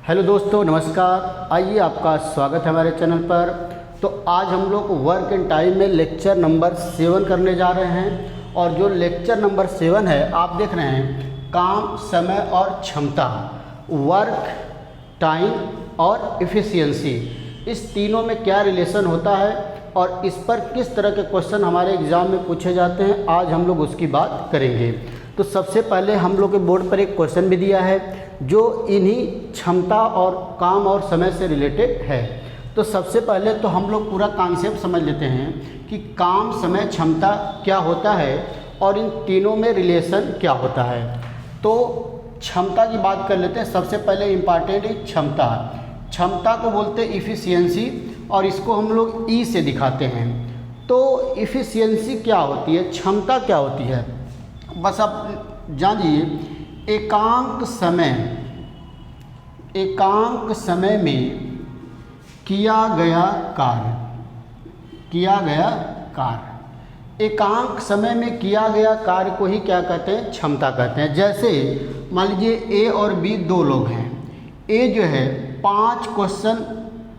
Hello दोस्तों, नमस्कार। आइए, आपका स्वागत है हमारे चैनल पर। तो आज हम लोग वर्क एंड टाइम में लेक्चर नंबर 7 करने जा रहे हैं। और जो लेक्चर नंबर 7 है, आप देख रहे हैं काम, समय और क्षमता, वर्क, टाइम और इफ़िशियंसी, इस तीनों में क्या रिलेशन होता है और इस पर किस तरह के क्वेश्चन हमारे एग्ज़ाम में पूछे जाते हैं, आज हम लोग उसकी बात करेंगे। तो सबसे पहले हम लोग के बोर्ड पर एक क्वेश्चन भी दिया है जो इन्हीं क्षमता और काम और समय से रिलेटेड है। तो सबसे पहले तो हम लोग पूरा कॉन्सेप्ट समझ लेते हैं कि काम, समय, क्षमता क्या होता है और इन तीनों में रिलेशन क्या होता है। तो क्षमता की बात कर लेते हैं। सबसे पहले इम्पॉर्टेंट है क्षमता। क्षमता को बोलते हैं इफ़िशियंसी और इसको हम लोग ई से दिखाते हैं। तो इफ़िशियंसी क्या होती है, क्षमता क्या होती है, बस आप जानिए। एकांक समय में किया गया कार्य, एकांक समय में किया गया कार्य को ही क्या कहते हैं, क्षमता कहते हैं। जैसे मान लीजिए ए और बी दो लोग हैं। ए जो है 5 क्वेश्चन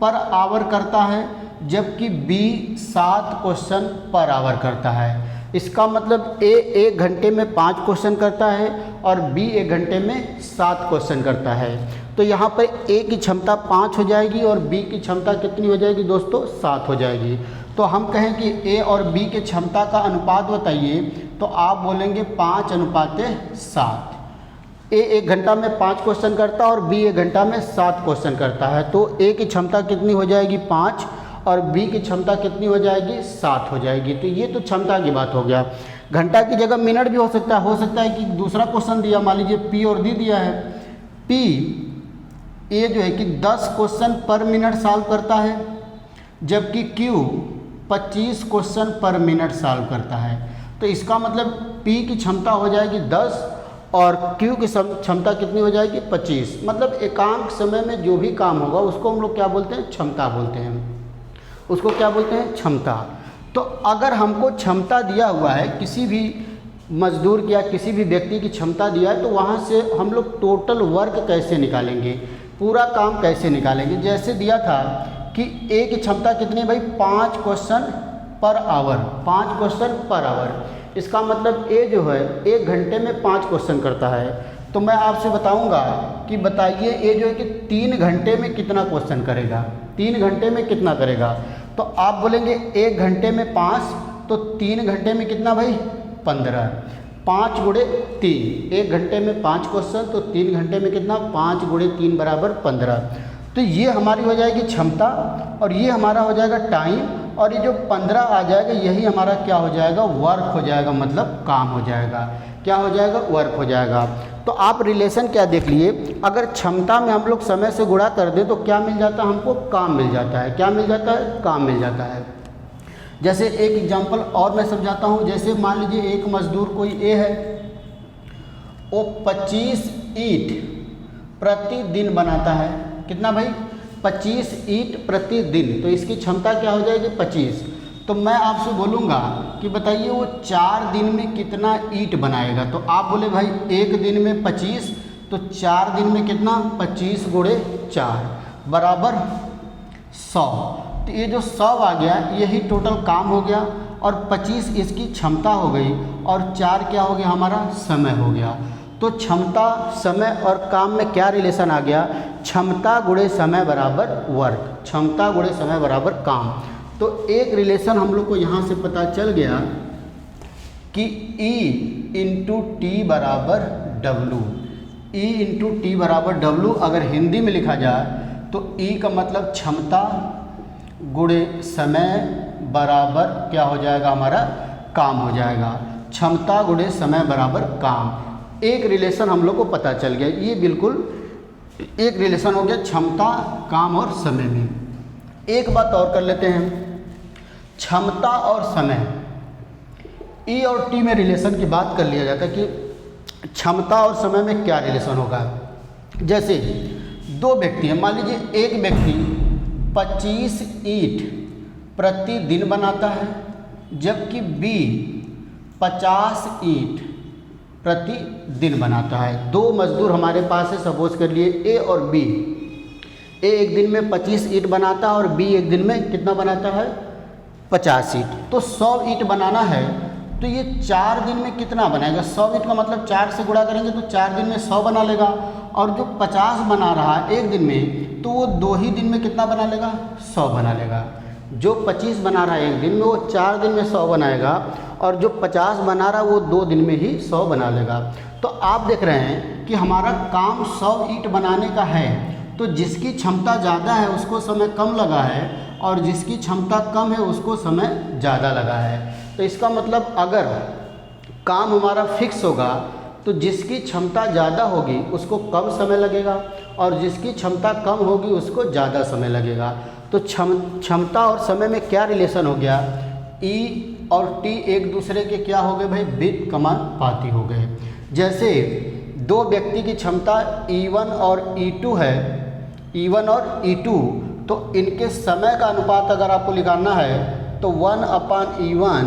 पर आवर करता है, जबकि बी 7 क्वेश्चन पर आवर करता है। इसका मतलब ए 1 घंटे में 5 क्वेश्चन करता है और बी 1 घंटे में 7 क्वेश्चन करता है। तो यहाँ पर ए की क्षमता 5 हो जाएगी और बी की क्षमता कितनी हो जाएगी दोस्तों, 7 हो जाएगी। तो हम कहें कि ए और बी के क्षमता का अनुपात बताइए, तो आप बोलेंगे 5:7। ए 1 घंटा में 5 क्वेश्चन करता है और बी 1 घंटा में 7 क्वेश्चन करता है। तो ए की क्षमता कितनी हो जाएगी, 5, और बी की क्षमता कितनी हो जाएगी, 7 हो जाएगी। तो ये तो क्षमता की बात हो गया। घंटा की जगह मिनट भी हो सकता है कि दूसरा क्वेश्चन दिया, मान लीजिए पी और डी दिया है। पी ए जो है कि 10 क्वेश्चन पर मिनट सॉल्व करता है, जबकि क्यू 25 क्वेश्चन पर मिनट सॉल्व करता है। तो इसका मतलब पी की क्षमता हो जाएगी 10 और क्यू की क्षमता कितनी हो जाएगी, 25। मतलब एकांक समय में जो भी काम होगा उसको हम लोग क्या बोलते हैं, क्षमता बोलते हैं। उसको क्या बोलते हैं, क्षमता। तो अगर हमको क्षमता दिया हुआ है, किसी भी मजदूर की या किसी भी व्यक्ति की क्षमता दिया है, तो वहाँ से हम लोग टोटल वर्क कैसे निकालेंगे, पूरा काम कैसे निकालेंगे। जैसे दिया था कि ए की क्षमता कितनी है भाई, 5 question per hour, 5 question per hour. इसका मतलब ए जो है 1 घंटे में 5 क्वेश्चन करता है। तो मैं आपसे बताऊंगा कि बताइए ए जो है कि 3 घंटे में कितना क्वेश्चन करेगा, 3 घंटे में कितना करेगा। तो आप बोलेंगे 1 घंटे में 5, तो 3 घंटे में कितना भाई, 15। 5 गुणे 3, 1 घंटे में 5 क्वेश्चन, तो 3 घंटे में कितना, 5 गुणे 3 बराबर 15। तो ये हमारी हो जाएगी क्षमता और ये हमारा हो जाएगा टाइम, और ये जो 15 आ जाएगा यही हमारा क्या हो जाएगा, वर्क हो जाएगा, मतलब काम हो जाएगा। क्या हो जाएगा, वर्क हो जाएगा। तो आप रिलेशन क्या देख लिए, अगर क्षमता में हम लोग समय से गुणा कर दें तो क्या मिल जाता है हमको, काम मिल जाता है। क्या मिल जाता है, काम मिल जाता है। जैसे एक एग्जांपल और मैं समझाता हूँ। जैसे मान लीजिए एक मजदूर कोई ए है, वो 25 ईंट प्रतिदिन बनाता है। कितना भाई, 25 ईंट प्रतिदिन। तो इसकी क्षमता क्या हो जाएगी, 25। तो मैं आपसे बोलूँगा कि बताइए वो 4 दिन में कितना ईंट बनाएगा। तो आप बोले भाई 1 दिन में 25, तो 4 दिन में कितना, 25 गुणे 4 बराबर 100। तो ये जो 100 आ गया यही टोटल काम हो गया, और 25 इसकी क्षमता हो गई, और 4 क्या हो गया, हमारा समय हो गया। तो क्षमता, समय और काम में क्या रिलेशन आ गया, क्षमता गुणे समय बराबर वर्क, क्षमता गुणे समय बराबर काम। तो एक रिलेशन हम लोग को यहाँ से पता चल गया कि E इंटू टी बराबर डब्लू। E इंटू टी बराबर डब्लू अगर हिंदी में लिखा जाए तो E का मतलब क्षमता गुणे समय बराबर क्या हो जाएगा, हमारा काम हो जाएगा। क्षमता गुणे समय बराबर काम। एक रिलेशन हम लोग को पता चल गया। ये बिल्कुल एक रिलेशन हो गया क्षमता, काम और समय में। एक बात और कर लेते हैं, क्षमता और समय, ई और टी में रिलेशन की बात कर लिया जाता है कि क्षमता और समय में क्या रिलेशन होगा। जैसे 2 व्यक्ति हैं, मान लीजिए एक व्यक्ति 25 ईंट प्रतिदिन बनाता है, जबकि बी 50 ईंट प्रतिदिन बनाता है। 2 मजदूर हमारे पास है, सपोज कर लिए ए और बी। ए एक दिन में 25 ईंट बनाता है और बी एक दिन में कितना बनाता है 50 ईंट। तो 100 ईंट बनाना है तो ये 4 दिन में कितना बनाएगा? 100 ईंट का मतलब 4 से गुणा करेंगे तो 4 दिन में 100 बना लेगा। और जो 50 बना रहा है एक दिन में तो वो 2 ही दिन में कितना बना लेगा? 100 बना लेगा। जो 25 बना रहा है एक दिन में वो 4 दिन में 100 बनाएगा और जो 50 बना रहा है वो 2 दिन में ही 100 बना लेगा। तो आप देख रहे हैं कि हमारा काम 100 ईंट बनाने का है, तो जिसकी क्षमता ज़्यादा है उसको समय कम लगा है और जिसकी क्षमता कम है उसको समय ज़्यादा लगा है। तो इसका मतलब अगर काम हमारा फिक्स होगा तो जिसकी क्षमता ज़्यादा होगी उसको कम समय लगेगा और जिसकी क्षमता कम होगी उसको ज़्यादा समय लगेगा। तो क्षमता और समय में क्या रिलेशन हो गया? E और T एक दूसरे के क्या हो गए भाई? व्युत्क्रमानुपाती हो गए। जैसे दो व्यक्ति की क्षमता E1 और E2 है, E1 और E2, तो इनके समय का अनुपात अगर आपको निकालना है तो 1/E1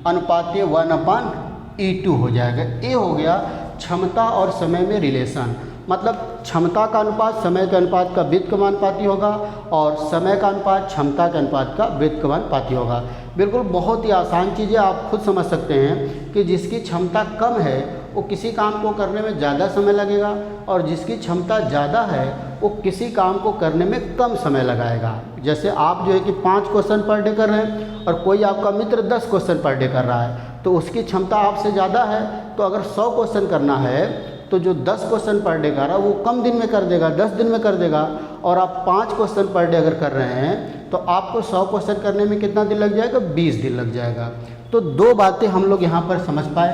अनुपातीय 1/E2 हो जाएगा। ये हो गया क्षमता और समय में रिलेशन। मतलब क्षमता का अनुपात समय के अनुपात का व्युत्क्रमानुपाती होगा और समय का अनुपात क्षमता के अनुपात का व्युत्क्रमानुपाती होगा। बिल्कुल बहुत ही आसान चीज़ है, आप खुद समझ सकते हैं कि जिसकी क्षमता कम है वो किसी काम को करने में ज़्यादा समय लगेगा और जिसकी क्षमता ज़्यादा है वो किसी काम को करने में कम समय लगाएगा। जैसे आप जो है कि 5 क्वेश्चन पर डे कर रहे हैं और कोई आपका मित्र 10 क्वेश्चन पर डे कर रहा है, तो उसकी क्षमता आपसे ज़्यादा है, तो अगर 100 क्वेश्चन करना है तो जो 10 क्वेश्चन पर डे कर रहा है वो कम दिन में कर देगा, 10 दिन में कर देगा। और आप 5 क्वेश्चन पर डे अगर कर रहे हैं तो आपको 100 क्वेश्चन करने में कितना दिन लग जाएगा? 20 दिन लग जाएगा। तो 2 बातें हम लोग यहाँ पर समझ पाए,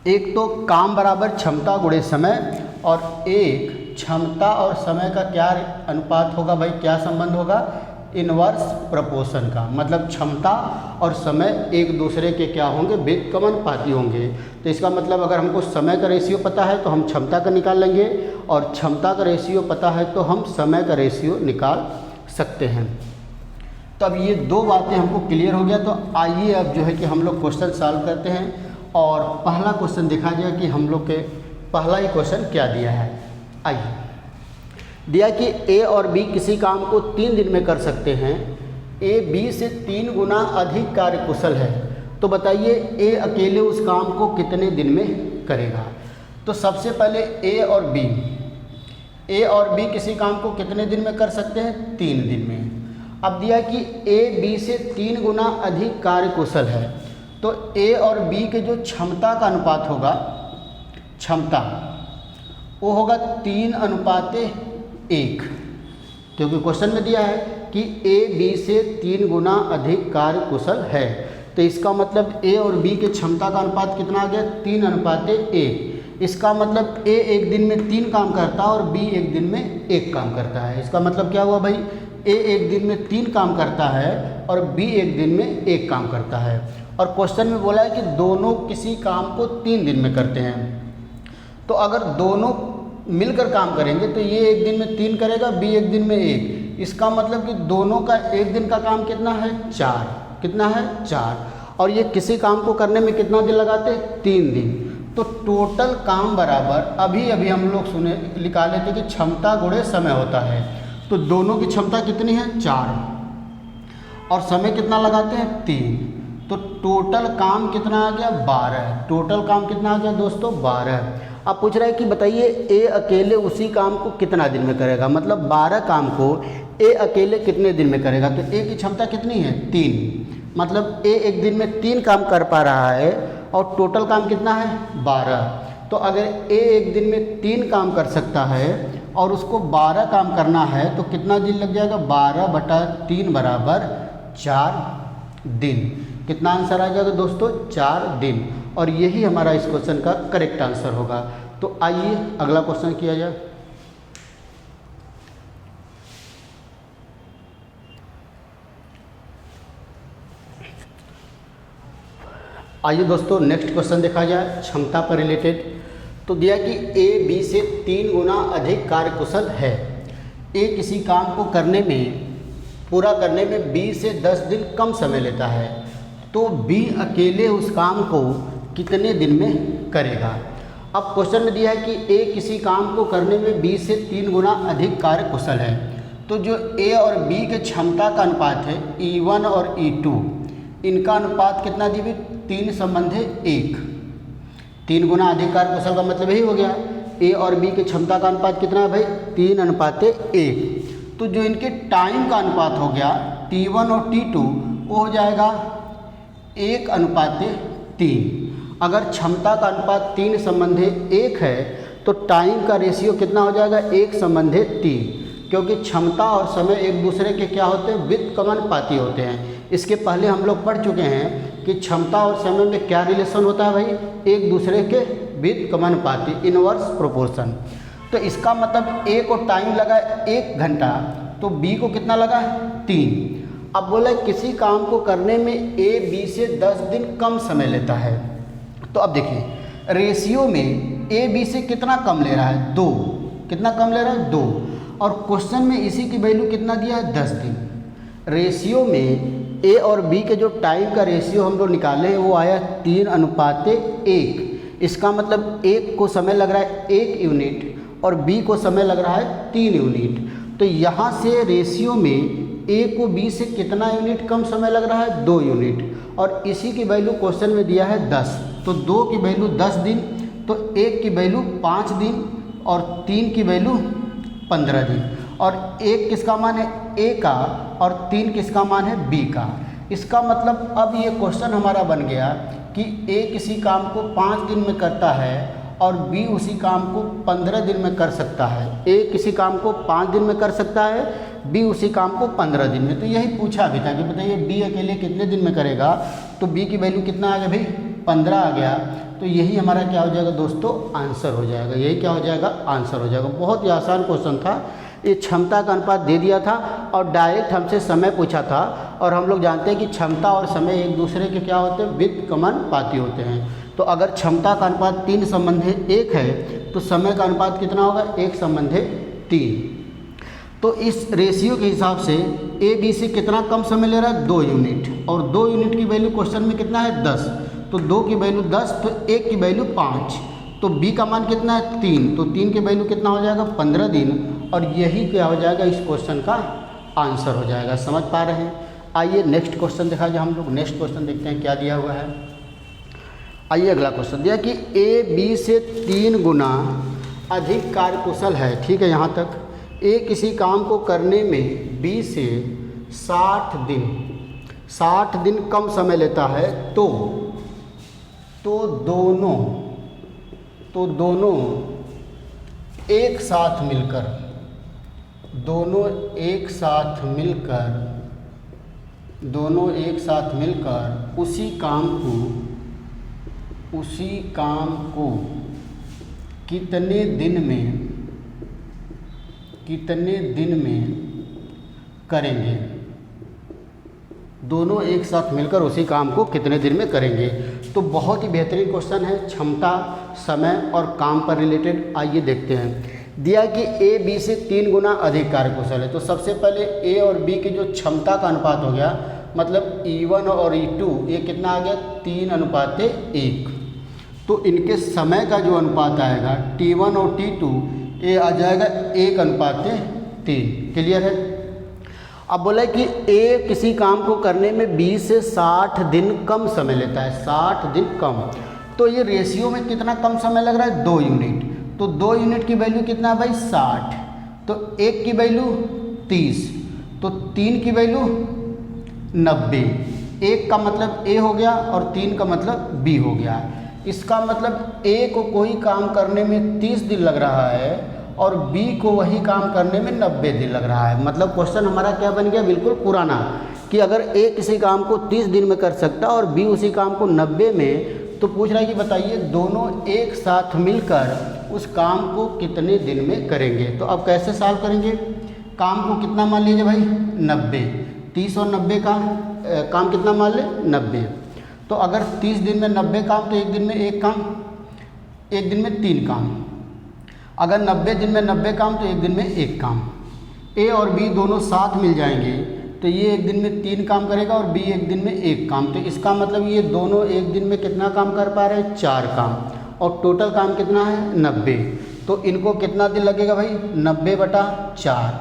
एक तो काम बराबर क्षमता गुणे समय और एक क्षमता और समय का क्या अनुपात होगा भाई? क्या संबंध होगा? इनवर्स प्रोपोर्शन का। मतलब क्षमता और समय एक दूसरे के क्या होंगे? व्युत्क्रमानुपाती होंगे। तो इसका मतलब अगर हमको समय का रेशियो पता है तो हम क्षमता का निकाल लेंगे और क्षमता का रेशियो पता है तो हम समय का रेशियो निकाल सकते हैं। तो अब ये 2 बातें हमको क्लियर हो गया। तो आइए अब जो है कि हम लोग क्वेश्चन सॉल्व करते हैं और पहला क्वेश्चन देखा जाए कि हम लोग के पहला ही क्वेश्चन क्या दिया है। आइए, दिया कि A और B किसी काम को 3 दिन में कर सकते हैं। A B से 3 गुना अधिक कार्यकुशल है, तो बताइए A अकेले उस काम को कितने दिन में करेगा? तो सबसे पहले A और B किसी काम को कितने दिन में कर सकते हैं? 3 दिन में। अब दिया कि A B से 3 गुना अधिक कार्यकुशल है, तो A और B के जो क्षमता का अनुपात होगा, क्षमता वो होगा 3:1, क्योंकि क्वेश्चन में दिया है कि A B से 3 गुना अधिक कार्यकुशल है। तो इसका मतलब A और B के क्षमता का अनुपात कितना आ गया? 3:1। इसका मतलब A एक दिन में 3 काम करता है और B एक दिन में 1 काम करता है। इसका मतलब क्या हुआ भाई? A एक दिन में 3 काम करता है और B एक दिन में 1 काम करता है। और क्वेश्चन में बोला है कि दोनों किसी काम को 3 दिन में करते हैं। तो अगर दोनों मिलकर काम करेंगे तो ये एक दिन में 3 करेगा, B एक दिन में 1। इसका मतलब कि दोनों का एक दिन का काम कितना है? 4। कितना है? 4। और ये किसी काम को करने में कितना दिन लगाते हैं? 3 दिन। तो टोटल काम बराबर अभी हम लोग निकाले थे कि क्षमता गुणे समय होता है। तो दोनों की क्षमता कितनी है? 4 और समय कितना लगाते हैं? 3। तो टोटल काम कितना आ गया? 12। टोटल काम कितना आ गया दोस्तों? 12। अब पूछ रहा है कि बताइए A अकेले उसी काम को कितना दिन में करेगा? मतलब 12 काम को A अकेले कितने दिन में करेगा? तो A की क्षमता कितनी है? 3। मतलब A एक दिन में 3 काम कर पा रहा है और टोटल काम कितना है? 12। तो अगर A एक दिन में 3 काम कर सकता है और उसको 12 काम करना है तो कितना दिन लग जाएगा? 12/3 बराबर 4 दिन। कितना आंसर आ जाएगा दोस्तों? 4 दिन। और यही हमारा इस क्वेश्चन का करेक्ट आंसर होगा। तो आइए अगला क्वेश्चन किया जाए। आइए दोस्तों नेक्स्ट क्वेश्चन देखा जाए क्षमता पर रिलेटेड। तो दिया कि A B से 3 गुना अधिक कार्यकुशल है। A किसी काम को पूरा करने में B से 10 दिन कम समय लेता है, तो B अकेले उस काम को कितने दिन में करेगा? अब क्वेश्चन में दिया है कि ए किसी काम को करने में बी से 3 गुना अधिक कार्य कुशल है। तो जो ए और बी के क्षमता का अनुपात है E1 और E2, इनका अनुपात कितना दी हुई 3 संबंधे 1। 3 गुना अधिक कार्य कुशल का मतलब यही हो गया, ए और बी के क्षमता का अनुपात कितना है भाई 3:1। तो जो इनके टाइम का अनुपात हो गया T1 और T2 वो हो जाएगा 1:3। अगर क्षमता का अनुपात 3 संबंधे 1 है तो टाइम का रेशियो कितना हो जाएगा 1:3, क्योंकि क्षमता और समय एक दूसरे के क्या होते हैं व्युत्क्रमानुपाती होते हैं। इसके पहले हम लोग पढ़ चुके हैं कि क्षमता और समय में क्या रिलेशन होता है भाई, एक दूसरे के व्युत्क्रमानुपाती, इनवर्स प्रोपोर्शन। तो इसका मतलब ए को टाइम लगा 1 घंटा तो बी को कितना लगा 3। अब बोले किसी काम को करने में ए बी से 10 दिन कम समय लेता है। तो अब देखिए रेशियो में ए बी से कितना कम ले रहा है 2, कितना कम ले रहा है 2, और क्वेश्चन में इसी की वैल्यू कितना दिया है 10 दिन। रेशियो में ए और बी के जो टाइम का रेशियो हम लोग निकाले हैं वो आया 3:1। इसका मतलब एक को समय लग रहा है 1 यूनिट और बी को समय लग रहा है 3 यूनिट। तो यहाँ से रेशियो में ए को बी से कितना यूनिट कम समय लग रहा है 2 यूनिट, और इसी की वैल्यू क्वेश्चन में दिया है 10। तो 2 की वैल्यू 10 दिन, तो 1 की वैल्यू 5 दिन और 3 की वैल्यू 15 दिन। और 1 किसका मान है ए का और 3 किसका मान है बी का। इसका मतलब अब ये क्वेश्चन हमारा बन गया कि ए किसी काम को 5 दिन में करता है और बी उसी काम को 15 दिन में कर सकता है। ए किसी काम को 5 दिन में कर सकता है, बी उसी काम को 15 दिन में। तो यही पूछा भी था कि बताइए बी अकेले कितने दिन में करेगा, तो बी की वैल्यू कितना आ गया भाई 15 आ गया। तो यही हमारा क्या हो जाएगा दोस्तों आंसर हो जाएगा, यही क्या हो जाएगा आंसर हो जाएगा। बहुत ही आसान क्वेश्चन था, ये क्षमता का अनुपात दे दिया था और डायरेक्ट हमसे समय पूछा था। और हम लोग जानते हैं कि क्षमता और समय एक दूसरे के क्या होते हैं व्युत्क्रमानुपाती होते हैं। तो अगर क्षमता का अनुपात 3 संबंधे 1 है तो समय का अनुपात कितना होगा 1 संबंधे 3। तो इस रेशियो के हिसाब से ए बी से कितना कम समय ले रहा है 2 यूनिट, और 2 यूनिट की वैल्यू क्वेश्चन में कितना है 10। तो 2 की वैल्यू 10, तो 1 की वैल्यू 5, तो बी का मान कितना है 3, तो 3 की वैल्यू कितना हो जाएगा 15 दिन। और यही क्या हो जाएगा इस क्वेश्चन का आंसर हो जाएगा। समझ पा रहे हैं। आइए नेक्स्ट क्वेश्चन दिखा जाए, हम लोग नेक्स्ट क्वेश्चन देखते हैं क्या दिया हुआ है। आइए अगला क्वेश्चन दिया कि ए बी से 3 गुना अधिक कार्यकुशल है। ठीक है, यहाँ तक। ए किसी काम को करने में बी से 60 दिन कम समय लेता है तो दोनों एक साथ मिलकर उसी काम को कितने दिन में करेंगे। दोनों एक साथ मिलकर उसी काम को कितने दिन में करेंगे। तो बहुत ही बेहतरीन क्वेश्चन है, क्षमता, समय और काम पर रिलेटेड। आइए देखते हैं। दिया कि ए बी से 3 गुना अधिक कार्यकुशल है। तो सबसे पहले ए और बी की जो क्षमता का अनुपात हो गया, मतलब E1 और E2 ये कितना आ गया 3:1। तो इनके समय का जो अनुपात आएगा T1 और T2 ये आ जाएगा 1:3। क्लियर है। अब बोला कि ए किसी काम को करने में बी से 60 दिन कम समय लेता है, 60 दिन कम। तो ये रेशियो में कितना कम समय लग रहा है 2 यूनिट। तो 2 यूनिट की वैल्यू कितना है भाई 60, तो 1 की वैल्यू 30, तो 3 की वैल्यू 90। 1 का मतलब ए हो गया और 3 का मतलब बी हो गया। इसका मतलब ए को कोई काम करने में 30 दिन लग रहा है और बी को वही काम करने में 90 दिन लग रहा है। मतलब क्वेश्चन हमारा क्या बन गया बिल्कुल पुराना, कि अगर ए किसी काम को 30 दिन में कर सकता और बी उसी काम को 90 में, तो पूछ रहा है कि बताइए दोनों एक साथ मिलकर उस काम को कितने दिन में करेंगे। तो अब कैसे सॉल्व करेंगे। काम को कितना मान लीजिए भाई 90, 30 और 90 का काम कितना मान ले 90। तो अगर 30 दिन में 90 काम तो एक दिन में 1 काम, एक दिन में 3 काम। अगर 90 दिन में 90 काम तो एक दिन में 1 काम। ए और बी दोनों साथ मिल जाएंगे तो ये एक दिन में 3 काम करेगा और बी एक दिन में 1 काम। तो इसका मतलब ये दोनों एक दिन में कितना काम कर पा रहे हैं 4 काम। और टोटल काम कितना है 90, तो इनको कितना दिन लगेगा भाई 90/4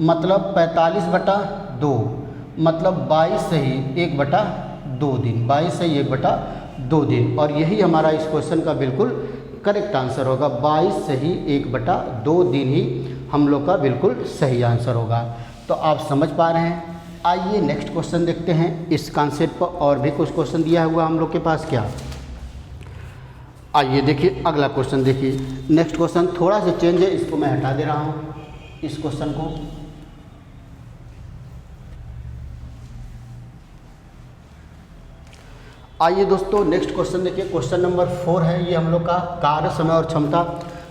मतलब 45/2 मतलब 22 सही 1/2 दिन, 22 सही 1/2 दिन। और यही हमारा इस क्वेश्चन का बिल्कुल करेक्ट आंसर होगा। 22 सही 1/2 दिन ही हम लोग का बिल्कुल सही आंसर होगा। तो आप समझ पा रहे हैं। आइए नेक्स्ट क्वेश्चन देखते हैं। इस कॉन्सेप्ट पर और भी कुछ क्वेश्चन दिया हुआ हम लोग के पास क्या। आइए देखिए अगला क्वेश्चन देखिए। नेक्स्ट क्वेश्चन थोड़ा सा चेंज है, इसको मैं हटा दे रहा हूँ इस क्वेश्चन को। आइए दोस्तों नेक्स्ट क्वेश्चन देखिए। क्वेश्चन नंबर 4 है ये हम लोग का। कार्य समय और क्षमता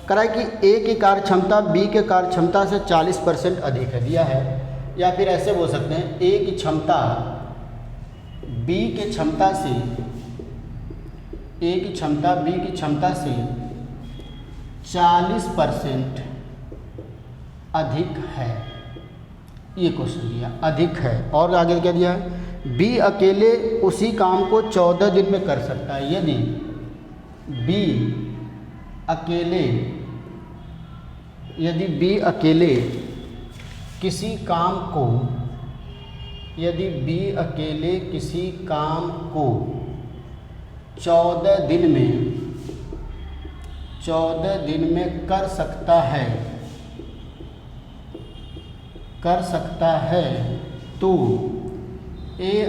कराए कि ए की कार्य क्षमता बी के कार्य क्षमता से 40% अधिक है दिया है, या फिर ऐसे बोल सकते हैं ए की क्षमता बी की क्षमता से ए की क्षमता बी की क्षमता से 40% अधिक है। ये क्वेश्चन दिया अधिक है। और आगे क्या दिया है, बी अकेले उसी काम को 14 दिन में कर सकता है। यदि बी अकेले किसी काम को, यदि बी अकेले किसी काम को 14 दिन में कर सकता है तो ए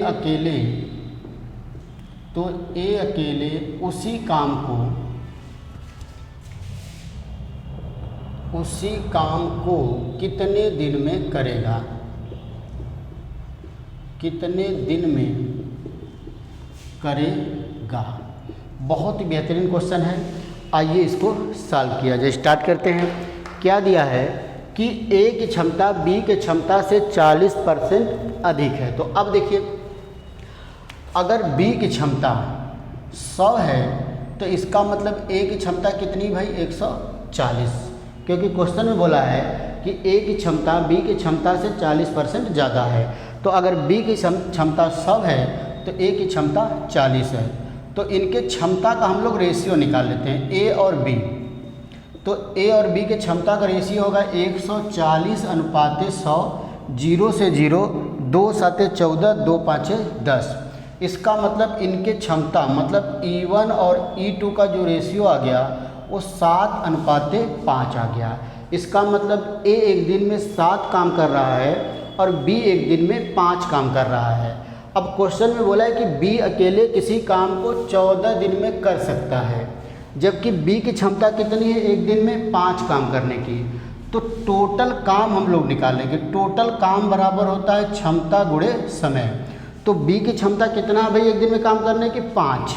अकेले उसी काम को कितने दिन में करेगा, कितने दिन में करेगा। बहुत ही बेहतरीन क्वेश्चन है। आइए इसको सॉल्व किया जाए। स्टार्ट करते हैं। क्या दिया है कि ए की क्षमता बी की क्षमता से 40% अधिक है। तो अब देखिए अगर बी की क्षमता 100 है तो इसका मतलब ए की क्षमता कितनी भाई 140, क्योंकि क्वेश्चन में बोला है कि ए की क्षमता बी की क्षमता से 40% ज़्यादा है। तो अगर बी की क्षमता 100 है तो ए की क्षमता 40 है। तो इनके क्षमता का हम लोग रेशियो निकाल लेते हैं ए और बी। तो ए और बी के क्षमता का रेशियो होगा 140/100, 0 से 0, 2 7 14, 2 5 10। इसका मतलब इनके क्षमता मतलब E1 और E2 का जो रेशियो आ गया वो 7:5 आ गया। इसका मतलब ए एक दिन में 7 काम कर रहा है और बी एक दिन में 5 काम कर रहा है। अब क्वेश्चन में बोला है कि बी अकेले किसी काम को 14 दिन में कर सकता है, जबकि बी की क्षमता कितनी है एक दिन में 5 काम करने की। तो टोटल काम हम लोग निकालेंगे। टोटल काम बराबर होता है क्षमता गुणे समय। तो बी की क्षमता कितना है भाई एक दिन में काम करने की 5,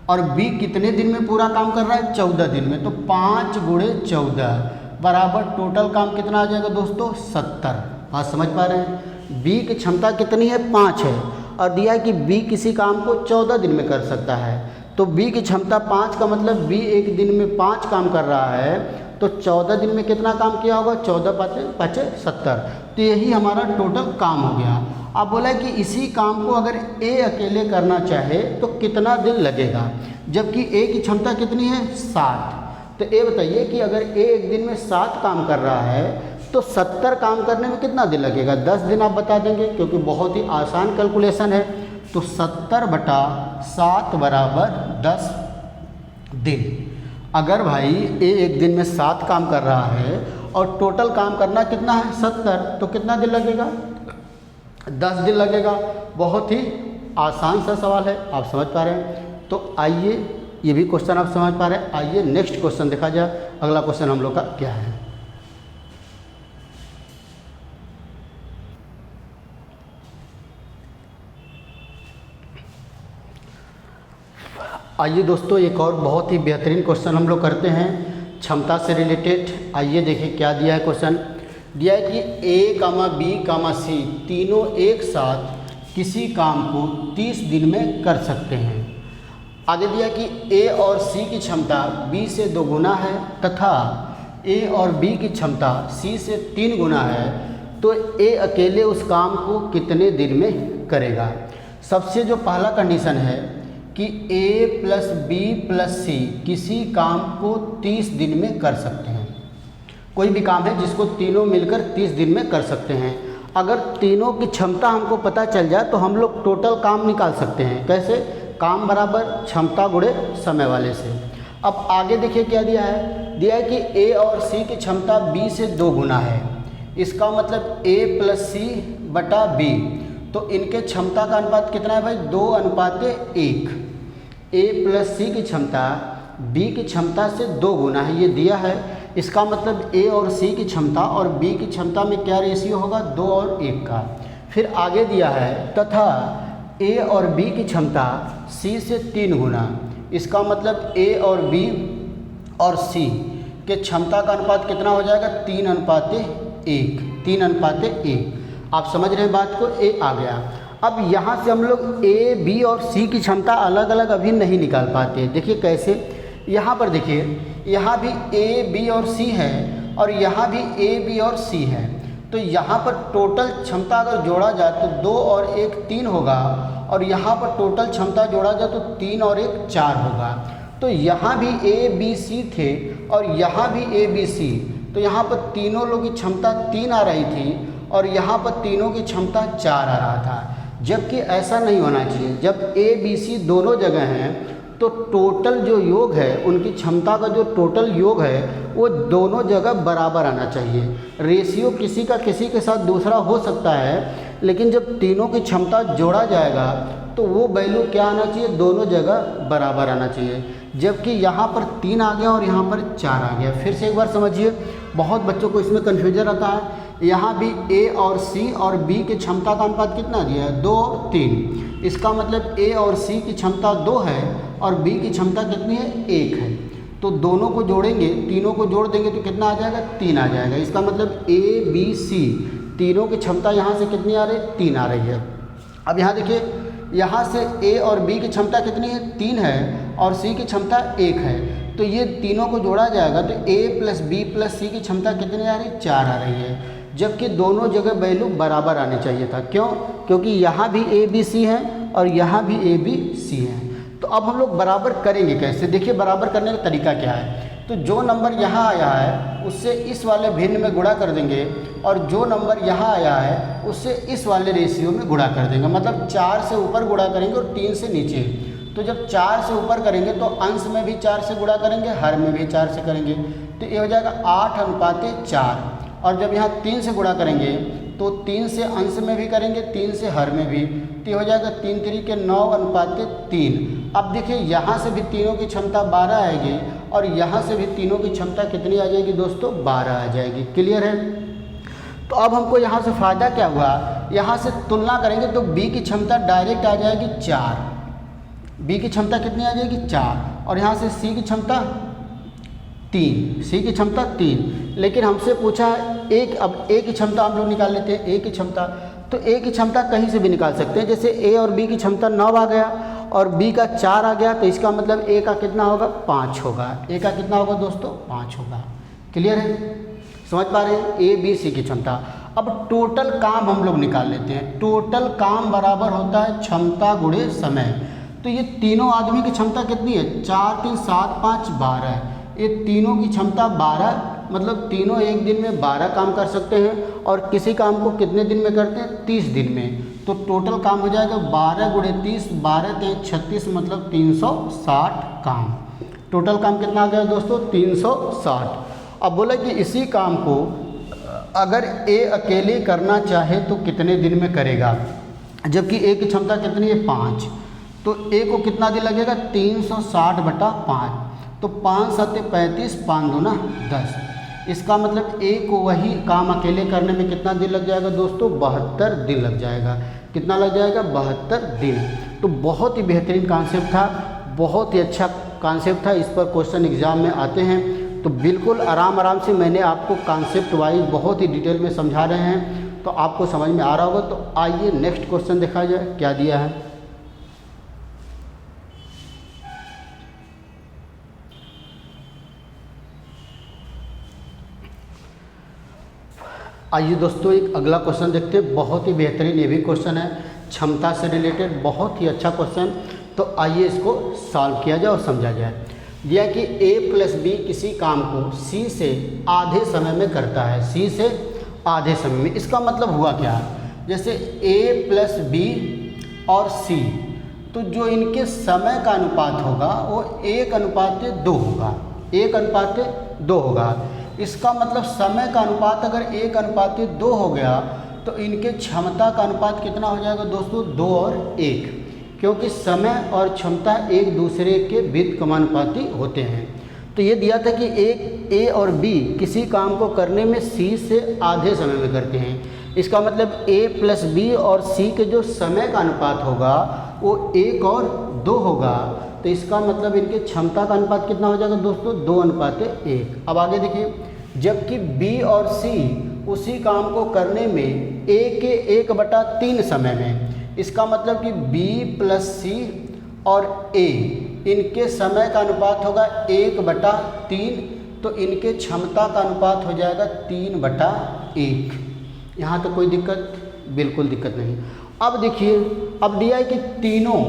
और बी कितने दिन में पूरा काम कर रहा है 14 दिन में। तो 5 × 14 बराबर टोटल काम कितना आ जाएगा दोस्तों 70। बात समझ पा रहे हैं। बी की क्षमता कितनी है 5 है और दिया है कि बी किसी काम को 14 दिन में कर सकता है। तो बी की क्षमता 5 का मतलब बी एक दिन में 5 काम कर रहा है, तो 14 दिन में कितना काम किया होगा 14 × 5 = 70। तो यही हमारा टोटल काम हो गया। अब बोला है कि इसी काम को अगर ए अकेले करना चाहे तो कितना दिन लगेगा, जबकि ए की क्षमता कितनी है 7। तो ये बताइए कि अगर ए एक दिन में 7 काम कर रहा है तो 70 काम करने में कितना दिन लगेगा। 10 दिन आप बता देंगे क्योंकि बहुत ही आसान कैलकुलेशन है। तो 70/7 = 10 दिन। अगर भाई ए एक दिन में 7 काम कर रहा है और टोटल काम करना कितना है 70, तो कितना दिन लगेगा 10 दिन लगेगा। बहुत ही आसान सा सवाल है, आप समझ पा रहे हैं। तो आइए ये भी क्वेश्चन आप समझ पा रहे हैं। आइए नेक्स्ट क्वेश्चन देखा जाए। अगला क्वेश्चन हम लोग का क्या है। आइए दोस्तों एक और बहुत ही बेहतरीन क्वेश्चन हम लोग करते हैं क्षमता से रिलेटेड। आइए देखिए क्या दिया है क्वेश्चन। दिया है कि ए, बी, सी तीनों एक साथ किसी काम को 30 दिन में कर सकते हैं। आगे दिया कि ए और सी की क्षमता बी से 2 गुना है तथा ए और बी की क्षमता सी से 3 गुना है, तो ए अकेले उस काम को कितने दिन में करेगा। सबसे जो पहला कंडीशन है कि A plus B plus C किसी काम को 30 दिन में कर सकते हैं। कोई भी काम है जिसको तीनों मिलकर 30 दिन में कर सकते हैं। अगर तीनों की क्षमता हमको पता चल जाए तो हम लोग टोटल काम निकाल सकते हैं। कैसे? काम बराबर क्षमता गुणे समय वाले से। अब आगे देखिए क्या दिया है। दिया है कि A और C की क्षमता B से 2 गुना है। इसका मतलब A प्लस C बटा B, तो इनके क्षमता का अनुपात कितना है भाई? 2:1। A प्लस C की क्षमता B की क्षमता से 2 गुना है, ये दिया है। इसका मतलब A और C की क्षमता और B की क्षमता में क्या रेशियो होगा? 2 और 1 का। फिर आगे दिया है तथा A और B की क्षमता C से 3 गुना। इसका मतलब A और B और C के क्षमता का अनुपात कितना हो जाएगा? 3:1। 3:1। आप समझ रहे हैं बात को? A आ गया। अब यहाँ से हम लोग A, B और C की क्षमता अलग अलग अभी नहीं निकाल पाते। देखिए कैसे। यहाँ पर देखिए, यहाँ भी A, B और C है और यहाँ भी A, B और C है। तो यहाँ पर टोटल क्षमता अगर जोड़ा जाए तो 2 और 1 3 होगा, और यहाँ पर टोटल क्षमता जोड़ा जाए तो 3 और 1 4 होगा। तो यहाँ भी A, B, C थे और यहाँ भी A, B, C, तो यहाँ पर तीनों लोगों की क्षमता 3 आ रही थी और यहाँ पर तीनों की क्षमता 4 आ रहा था। जबकि ऐसा नहीं होना चाहिए। जब A, B, C दोनों जगह हैं तो टोटल जो योग है, उनकी क्षमता का जो टोटल योग है वो दोनों जगह बराबर आना चाहिए। रेशियो किसी का किसी के साथ दूसरा हो सकता है, लेकिन जब तीनों की क्षमता जोड़ा जाएगा तो वो वैल्यू क्या आना चाहिए? दोनों जगह बराबर आना चाहिए। जबकि यहाँ पर 3 आ गया और यहाँ पर 4 आ गया। फिर से एक बार समझिए, बहुत बच्चों को इसमें कन्फ्यूजन रहता है। यहाँ भी A और C और B की क्षमता का अनुपात कितना दिया है? 2 और 3। इसका मतलब A और C की क्षमता 2 है और B की क्षमता कितनी है? 1 है। तो दोनों को जोड़ेंगे, तीनों को जोड़ देंगे तो कितना आ जाएगा? 3 आ जाएगा। इसका मतलब A, B, C तीनों की क्षमता यहाँ से कितनी आ रही है? 3 आ रही है। अब यहाँ देखिए, यहाँ से A और B की क्षमता कितनी है? 3 है और C की क्षमता 1 है। तो ये तीनों को जोड़ा जाएगा तो A plus B plus C की क्षमता कितनी आ रही है? 4 आ रही है। जबकि दोनों जगह वैल्यू बराबर आनी चाहिए था। क्यों? क्योंकि यहाँ भी A, B, C है और यहाँ भी A, B, C है। तो अब हम लोग बराबर करेंगे कैसे? देखिए बराबर करने का तरीका क्या है। तो जो नंबर यहाँ आया है उससे इस वाले भिन्न में गुणा कर देंगे और जो नंबर यहाँ आया है उससे इस वाले रेशियो में गुणा कर देंगे। मतलब 4 से ऊपर गुणा करेंगे और 3 से नीचे। तो जब 4 से ऊपर करेंगे तो अंश में भी 4 से गुणा करेंगे, हर में भी 4 से करेंगे, तो ये हो जाएगा 8:4। और जब यहाँ 3 से गुणा करेंगे तो 3 से अंश में भी करेंगे, 3 से हर में भी, तो हो जाएगा 3 3 के 9:3। अब देखिए यहाँ से भी तीनों की क्षमता 12 आएगी और यहाँ से भी तीनों की क्षमता कितनी आ जाएगी दोस्तों? 12 आ जाएगी। क्लियर है? तो अब हमको यहाँ से फ़ायदा क्या हुआ? यहाँ से तुलना करेंगे तो B की क्षमता डायरेक्ट आ जाएगी 4। B की क्षमता कितनी आ जाएगी? 4। और यहाँ से C की क्षमता 3। C की क्षमता 3। लेकिन हमसे पूछा है एक। अब A की क्षमता हम लोग निकाल लेते हैं। A की क्षमता, तो A की क्षमता कहीं से भी निकाल सकते हैं। जैसे A और B की क्षमता 9 आ गया और B का 4 आ गया, तो इसका मतलब A का कितना होगा? 5 होगा। A का कितना होगा दोस्तों? 5 होगा। क्लियर है? समझ पा रहे हैं? A, B, C की क्षमता। अब टोटल काम हम लोग निकाल लेते हैं। टोटल काम बराबर होता है क्षमता गुणे समय। तो ये तीनों आदमी की क्षमता कितनी है? 4 3 7 5 12। ये तीनों की क्षमता 12, मतलब तीनों एक दिन में 12 काम कर सकते हैं। और किसी काम को कितने दिन में करते हैं? 30 दिन में। तो टोटल काम हो जाएगा 12 गुणे 30, 12 3 36, मतलब 360 काम। टोटल काम कितना आ गया दोस्तों? 360। अब बोला कि इसी काम को अगर A अकेले करना चाहे तो कितने दिन में करेगा? जबकि A की क्षमता कितनी है? 5। तो A को कितना दिन लगेगा? 360/5। तो 5 7 35, 5 2 10। इसका मतलब A को वही काम अकेले करने में कितना दिन लग जाएगा दोस्तों? 72 दिन लग जाएगा। कितना लग जाएगा? 72 दिन। तो बहुत ही बेहतरीन कॉन्सेप्ट था, बहुत ही अच्छा कॉन्सेप्ट था। इस पर क्वेश्चन एग्ज़ाम में आते हैं। तो बिल्कुल आराम से मैंने आपको कॉन्सेप्ट वाइज बहुत ही डिटेल में समझा रहे हैं, तो आपको समझ में आ रहा होगा। तो आइए नेक्स्ट क्वेश्चन देखा जाए क्या दिया है। आइए दोस्तों एक अगला क्वेश्चन देखते हैं। बहुत ही बेहतरीन ये भी क्वेश्चन है, क्षमता से रिलेटेड, बहुत ही अच्छा क्वेश्चन। तो आइए इसको सॉल्व किया जाए और समझा जाए। दिया कि a प्लस बी किसी काम को c से आधे समय में करता है, c से आधे समय में। इसका मतलब हुआ क्या, जैसे a प्लस बी और c, तो जो इनके समय का अनुपात होगा वो 1:2 होगा, 1:2 होगा। इसका मतलब समय का अनुपात अगर 1:2 हो गया तो इनके क्षमता का अनुपात कितना हो जाएगा दोस्तों, 2 और 1, क्योंकि समय और क्षमता एक दूसरे के व्युत्क्रमानुपाती होते हैं। तो ये दिया था कि एक ए और बी किसी काम को करने में सी से आधे समय में करते हैं। इसका मतलब ए प्लस बी और सी के जो समय का अनुपात होगा वो 1 और 2 होगा। तो इसका मतलब इनके क्षमता का अनुपात कितना हो जाएगा दोस्तों, 2:1। अब आगे देखिए, जबकि बी और सी उसी काम को करने में ए के 1/3 समय में। इसका मतलब कि बी प्लस सी और ए इनके समय का अनुपात होगा 1/3, तो इनके क्षमता का अनुपात हो जाएगा 3/1। यहाँ तो कोई दिक्कत, बिल्कुल दिक्कत नहीं। अब देखिए, अब दिया है कि तीनों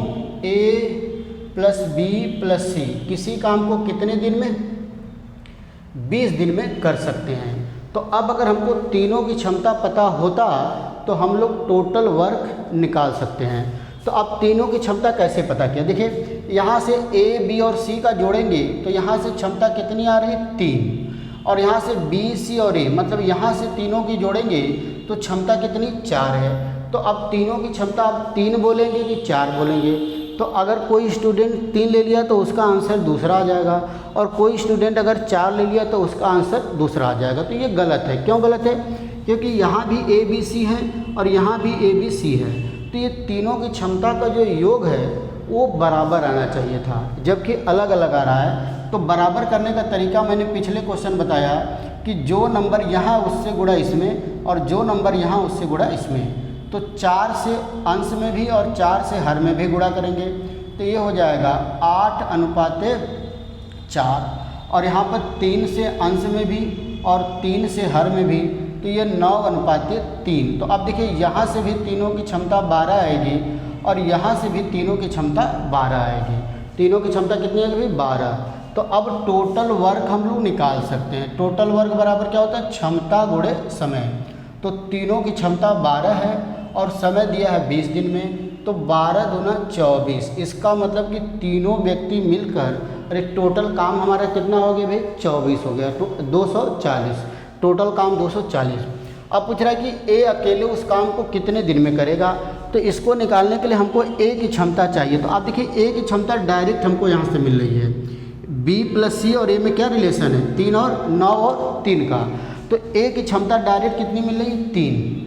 ए प्लस बी प्लस सी किसी काम को कितने दिन में, 20 दिन में कर सकते हैं। तो अब अगर हमको तीनों की क्षमता पता होता तो हम लोग टोटल वर्क निकाल सकते हैं। तो अब तीनों की क्षमता कैसे पता किया, देखिए यहाँ से ए बी और सी का जोड़ेंगे तो यहाँ से क्षमता कितनी आ रही है, 3, और यहाँ से बी सी और ए, मतलब यहाँ से तीनों की जोड़ेंगे तो क्षमता कितनी, 4 है। तो अब तीनों की क्षमता आप 3 बोलेंगे कि 4 बोलेंगे। तो अगर कोई स्टूडेंट 3 ले लिया तो उसका आंसर दूसरा आ जाएगा, और कोई स्टूडेंट अगर 4 ले लिया तो उसका आंसर दूसरा आ जाएगा। तो ये गलत है। क्यों गलत है, क्योंकि यहाँ भी ए बी सी है और यहाँ भी ए बी सी है। तो ये तीनों की क्षमता का जो योग है वो बराबर आना चाहिए था, जबकि अलग अलग आ रहा है। तो बराबर करने का तरीका मैंने पिछले क्वेश्चन बताया कि जो नंबर यहाँ उससे गुणा इसमें और जो नंबर यहाँ उससे गुणा इसमें। तो 4 से अंश में भी और 4 से हर में भी गुणा करेंगे तो ये हो जाएगा 8:4, और यहाँ पर 3 से अंश में भी और 3 से हर में भी, तो ये 9:3। तो अब देखिए यहाँ से भी तीनों की क्षमता 12 आएगी और यहाँ से भी तीनों की क्षमता 12 आएगी। तीनों की क्षमता कितनी आएगी, 12। तो अब टोटल वर्क हम लोग निकाल सकते हैं। टोटल वर्क बराबर क्या होता है, क्षमता गुणे समय। तो तीनों की क्षमता 12 है और समय दिया है 20 दिन में, तो 12 दूना 24। इसका मतलब कि तीनों व्यक्ति मिलकर, अरे टोटल काम हमारा कितना हो गया भाई, 24 हो गया। तो 240, टोटल काम 240। अब पूछ रहा है कि ए अकेले उस काम को कितने दिन में करेगा। तो इसको निकालने के लिए हमको ए की क्षमता चाहिए। तो आप देखिए ए की क्षमता डायरेक्ट हमको यहाँ से मिल रही है। बी प्लस सी और ए में क्या रिलेशन है, 3 और 9 और 3 का। तो ए की क्षमता डायरेक्ट कितनी मिल रही है, 3।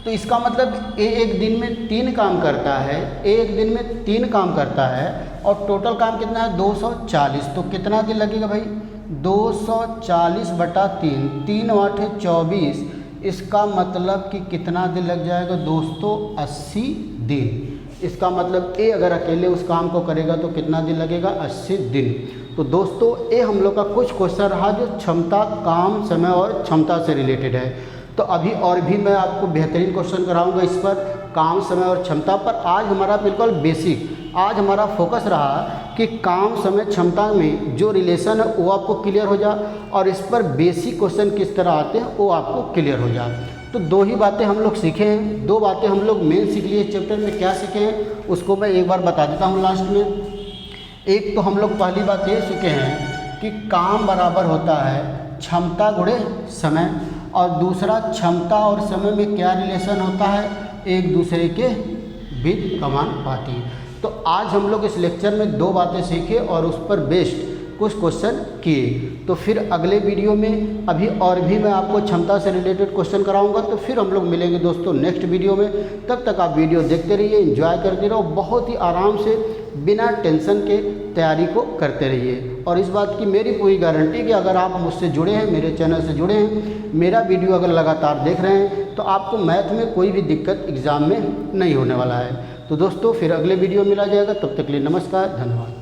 तो इसका मतलब ए एक दिन में 3 काम करता है, ए एक दिन में 3 काम करता है, और टोटल काम कितना है, 240। तो कितना दिन लगेगा भाई, 240/3, 3 8 24। इसका मतलब कि कितना दिन लग जाएगा दोस्तों, 80 दिन। इसका मतलब ए अगर अकेले उस काम को करेगा तो कितना दिन लगेगा, 80 दिन। तो दोस्तों ये हम लोग का कुछ क्वेश्चन रहा जो क्षमता, काम, समय और क्षमता से रिलेटेड है। तो अभी और भी मैं आपको बेहतरीन क्वेश्चन कराऊंगा इस पर, काम, समय और क्षमता पर। आज हमारा बिल्कुल बेसिक, आज हमारा फोकस रहा कि काम, समय, क्षमता में जो रिलेशन है वो आपको क्लियर हो जाए, और इस पर बेसिक क्वेश्चन किस तरह आते हैं वो आपको क्लियर हो जाए। तो 2 ही बातें हम लोग सीखे हैं, 2 बातें हम लोग मेन सीख लिए। चैप्टर में क्या सीखे हैं उसको मैं एक बार बता देता हूँ लास्ट में। एक तो हम लोग पहली बात ये सीखे हैं कि काम बराबर होता है क्षमता गुणे समय, और दूसरा क्षमता और समय में क्या रिलेशन होता है, एक दूसरे के व्युत्क्रमानुपाती। तो आज हम लोग इस लेक्चर में 2 बातें सीखे और उस पर बेस्ड कुछ क्वेश्चन किए। तो फिर अगले वीडियो में अभी और भी मैं आपको क्षमता से रिलेटेड क्वेश्चन कराऊंगा। तो फिर हम लोग मिलेंगे दोस्तों नेक्स्ट वीडियो में। तब तक आप वीडियो देखते रहिए, एंजॉय करते रहो, बहुत ही आराम से बिना टेंशन के तैयारी को करते रहिए। और इस बात की मेरी पूरी गारंटी कि अगर आप मुझसे जुड़े हैं, मेरे चैनल से जुड़े हैं, मेरा वीडियो अगर लगातार देख रहे हैं, तो आपको मैथ में कोई भी दिक्कत एग्ज़ाम में नहीं होने वाला है। तो दोस्तों फिर अगले वीडियो मिला जाएगा, तब तक के लिए नमस्कार, धन्यवाद।